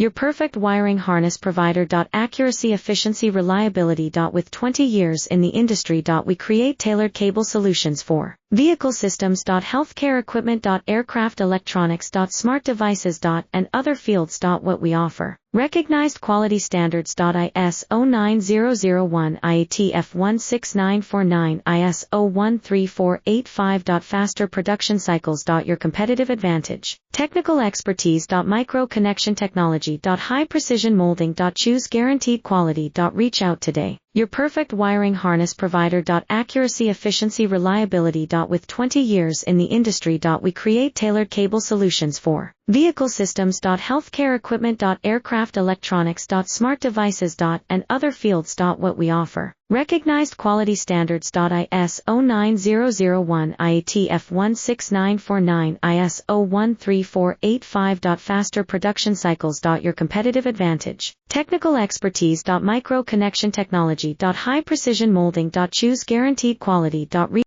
Your perfect wiring harness provider. Accuracy, efficiency, reliability. With 20 years in the industry. We create tailored cable solutions for vehicle systems. Healthcare equipment. Aircraft electronics. Smart devices. And other fields. What we offer. Recognized quality standards. ISO9001 IATF 16949 ISO13485. Faster production cycles. Your competitive advantage. Technical expertise. Micro connection technology. High precision molding. Choose guaranteed quality. Reach out today. Your perfect wiring harness provider. Accuracy, efficiency, reliability. With 20 years in the industry. We create tailored cable solutions for vehicle systems. Healthcare equipment. Aircraft electronics. Smart devices. And other fields. What we offer. Recognized quality standards. ISO9001 IATF 16949 ISO13485. Faster production cycles. Your competitive advantage. Technical expertise. Micro connection technology. High precision molding. Choose guaranteed quality.